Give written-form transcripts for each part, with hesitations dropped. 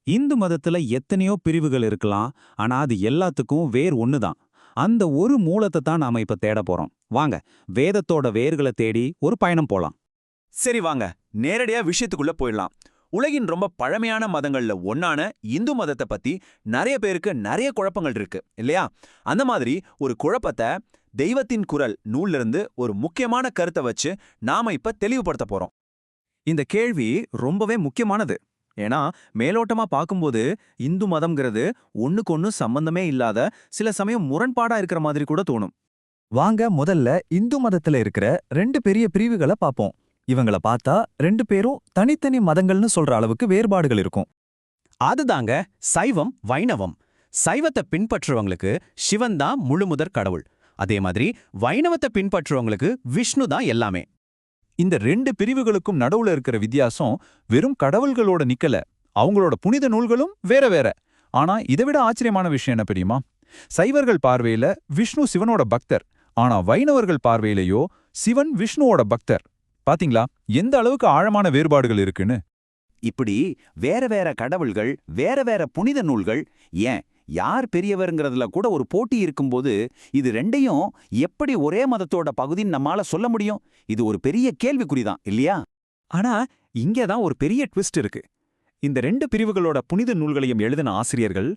இந்து மதத்துல எத்தனையோ பிரிவுகள் இருக்கலாம், ஆனா அது எல்லாத்துக்கும் வேர் ஒண்ணுதான். அந்த ஒரு மூலத்தை தான் நாம இப்ப தேட போறோம். வாங்க, வேதத்தோட வேர்களை தேடி ஒரு பயணம் போலாம். சரி வாங்க, நேரடியா விஷயத்துக்குள்ள போயிடலாம். உலகின் ரொம்ப பழமையான மதங்கள்ல ஒன்னான இந்து மதத்தை பத்தி நிறைய பேருக்கு நிறைய குழப்பங்கள் இருக்கு இல்லையா? அந்த மாதிரி ஒரு குழப்பத்தை தெய்வத்தின் குரல் நூல்ல இருந்து ஒரு முக்கியமான கருத்தை வச்சு நாம இப்ப தெளிவுபடுத்த போறோம். இந்த கேள்வி ரொம்பவே முக்கியமானது. ஏன்னா மேலோட்டமா பார்க்கும்போது இந்து மதம்ங்கிறது ஒண்ணுக்கொன்னு சம்பந்தமே இல்லாத, சில சமயம் முரண்பாடா இருக்கிற மாதிரி கூட தோணும். வாங்க முதல்ல இந்து மதத்துல இருக்கிற ரெண்டு பெரிய பிரிவுகளை பார்ப்போம். இவங்கள பார்த்தா ரெண்டு பேரும் தனித்தனி மதங்கள்னு சொல்ற அளவுக்கு வேறுபாடுகள் இருக்கும். அதுதாங்க சைவம், வைணவம். சைவத்தை பின்பற்றுறவங்களுக்கு சிவன் தான் முழுமுதற் கடவுள். அதே மாதிரி வைணவத்தை பின்பற்றுறவங்களுக்கு விஷ்ணு தான் எல்லாமே. இந்த ரெண்டு பிரிவுகளுக்கும் நடுவுல இருக்கிற வித்தியாசம் வெறும் கடவுள்களோட நிக்கல, அவங்களோட புனித நூல்களும் வேற வேற. ஆனா இதை விட ஆச்சரியமான விஷயம் என்ன தெரியுமா? சைவர்கள் பார்வையில விஷ்ணு சிவனோட பக்தர், ஆனா வைணவர்கள் பார்வையிலேயோ சிவன் விஷ்ணுவோட பக்தர். பாத்தீங்களா எந்த அளவுக்கு ஆழமான வேறுபாடுகள் இருக்குன்னு? இப்படி வேற வேற கடவுள்கள், வேற வேற புனித நூல்கள், ஏன் யார் பெரியவர்ங்கிறதுல கூட ஒரு போட்டி இருக்கும்போது இது ரெண்டையும் எப்படி ஒரே மதத்தோட பகுதின்னு நம்மால சொல்ல முடியும்? இது ஒரு பெரிய கேள்விக்குறிதான் இல்லையா? ஆனா இங்கதான் ஒரு பெரிய ட்விஸ்ட் இருக்கு. இந்த ரெண்டு பிரிவுகளோட புனித நூல்களையும் எழுதின ஆசிரியர்கள்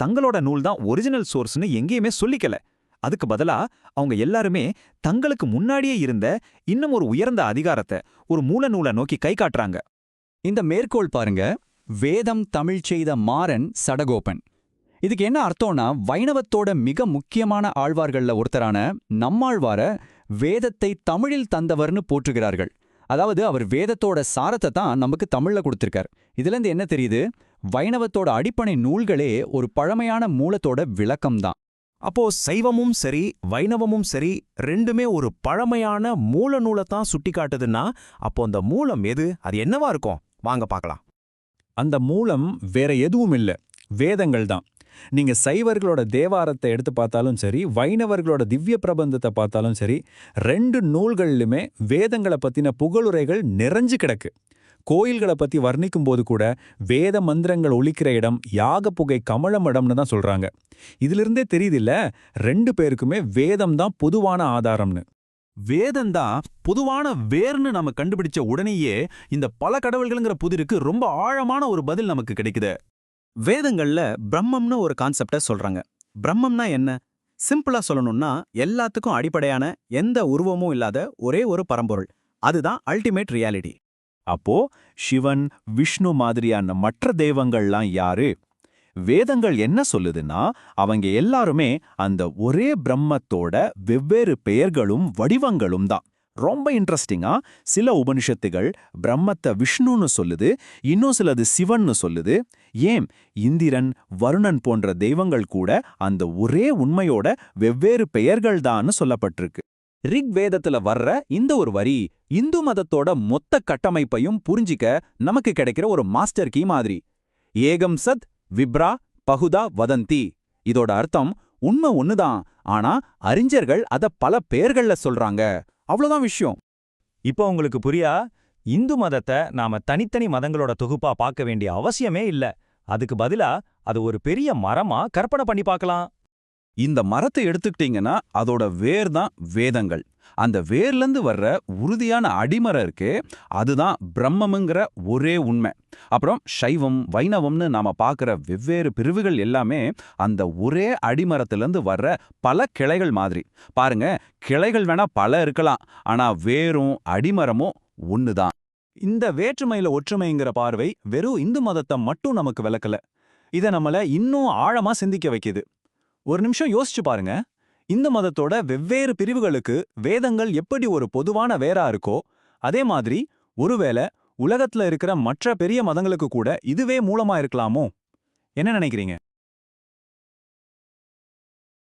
தங்களோட நூல் தான் ஒரிஜினல் சோர்ஸ்னு எங்கேயுமே சொல்லிக்கல. அதுக்கு பதிலா அவங்க எல்லாருமே தங்களுக்கு முன்னாடியே இருந்த இன்னும் ஒரு உயர்ந்த அதிகாரத்தை, ஒரு மூல நூலை நோக்கி கை காட்டுறாங்க. இந்த மேற்கோள் பாருங்க, வேதம் தமிழ் செய்த மாறன் சடகோபன். இதுக்கு என்ன அர்த்தம்னா, வைணவத்தோட மிக முக்கியமான ஆழ்வார்கள்ல ஒருத்தரான நம்மாழ்வார வேதத்தை தமிழில் தந்தவர்னு போற்றுகிறார்கள். அதாவது அவர் வேதத்தோட சாரத்தை தான் நமக்கு தமிழ்ல கொடுத்திருக்கார். இதுலேருந்து என்ன தெரியுது? வைணவத்தோட அடிப்படை நூல்களே ஒரு பழமையான மூலத்தோட விளக்கம்தான். அப்போ சைவமும் சரி வைணவமும் சரி ரெண்டுமே ஒரு பழமையான மூல நூலைத்தான் சுட்டி காட்டுதுன்னா, அப்போ அந்த மூலம் எது? அது என்னவா இருக்கும்? வாங்க பார்க்கலாம். அந்த மூலம் வேற எதுவும் இல்ல, வேதங்கள் தான். நீங்க சைவர்களோட தேவாரத்தை எடுத்து பார்த்தாலும் சரி, வைணவர்களோட திவ்ய பிரபந்தத்தை பார்த்தாலும் சரி, ரெண்டு நூல்களிலுமே வேதங்களை பத்தின புகழுரைகள் நிறைஞ்சு கிடக்கு. கோயில்களை பத்தி வர்ணிக்கும் போது கூட வேத மந்திரங்கள் ஒலிக்கிற இடம், யாக புகை கமலம் இடம்னு தான் சொல்றாங்க. இதிலிருந்தே தெரியுதில்ல, ரெண்டு பேருக்குமே வேதம் தான் பொதுவான ஆதாரம்னு. வேதம்தான் பொதுவான வேர்னு நம்ம கண்டுபிடிச்ச உடனேயே இந்த பல கடவுள்கள்ங்கிற புதிருக்கு ரொம்ப ஆழமான ஒரு பதில் நமக்கு கிடைக்குது. வேதங்கள்ல பிரம்மம்னு ஒரு கான்செப்டை சொல்றாங்க. பிரம்மம்னா என்ன? சிம்பிளா சொல்லணும்னா எல்லாத்துக்கும் அடிப்படையான, எந்த உருவமும் இல்லாத ஒரே ஒரு பரம்பொருள். அதுதான் அல்டிமேட் ரியாலிட்டி. அப்போ சிவன், விஷ்ணு மாதிரியான மற்ற தெய்வங்கள்லாம் யாரு? வேதங்கள் என்ன சொல்லுதுன்னா, அவங்க எல்லாருமே அந்த ஒரே பிரம்மத்தோட வெவ்வேறு பெயர்களும் வடிவங்களும் தான். ரொம்ப இன்ட்ரெஸ்டிங்கா, சில உபனிஷத்துகள் பிரம்மத்தை விஷ்ணுன்னு சொல்லுது, இன்னும் சிலது சிவன்னு சொல்லுது. ஏன் இந்திரன், வருணன் போன்ற தெய்வங்கள் கூட அந்த ஒரே உண்மையோட வெவ்வேறு பெயர்கள்தான்னு சொல்லப்பட்டிருக்கு. ரிக் வேதத்துல வர்ற இந்த ஒரு வரி இந்து மதத்தோட மொத்த கட்டமைப்பையும் புரிஞ்சிக்க நமக்கு கிடைக்கிற ஒரு மாஸ்டர் கீ மாதிரி. ஏகம் சத் விப்ரா பகுதா வதந்தி. இதோட அர்த்தம் உண்மை ஒண்ணுதான், ஆனா அறிஞர்கள் அத பல பெயர்கள்ல சொல்றாங்க. அவ்வளவுதான் விஷயம். இப்போ உங்களுக்கு புரியா? இந்து மதத்தை நாம தனித்தனி மதங்களோட தொகுப்பா பார்க்க வேண்டிய அவசியமே இல்ல. அதுக்கு பதிலா அது ஒரு பெரிய மரமா கற்பனை பண்ணி பார்க்கலாம். இந்த மரத்தை எடுத்துக்கிட்டீங்கன்னா அதோட வேர் தான் வேதங்கள். அந்த வேர்லேருந்து வர்ற உறுதியான அடிமரம் இருக்கே, அதுதான் பிரம்மமுங்கிற ஒரே உண்மை. அப்புறம் சைவம், வைணவம்னு நாம பார்க்குற வெவ்வேறு பிரிவுகள் எல்லாமே அந்த ஒரே அடிமரத்திலேருந்து வர்ற பல கிளைகள் மாதிரி. பாருங்க, கிளைகள் வேணா பல இருக்கலாம், ஆனா வேரும் அடிமரமும் ஒண்ணுதான். இந்த வேற்றுமையில ஒற்றுமைங்கிற பார்வை வெறும் இந்து மதத்தை மட்டும் நமக்கு விளக்கல, இதை நம்மள இன்னும் ஆழமா சிந்திக்க வைக்குது. ஒரு நிமிஷம் யோசிச்சு பாருங்க. இந்த மதத்தோட வெவ்வேறு பிரிவுகளுக்கு வேதங்கள் எப்படி ஒரு பொதுவான வேரா இருக்கோ, அதே மாதிரி ஒருவேளை உலகத்துல இருக்கிற மற்ற பெரிய மதங்களுக்கு கூட இதுவே மூலமா இருக்கலாமோ? என்ன நினைக்கிறீங்க?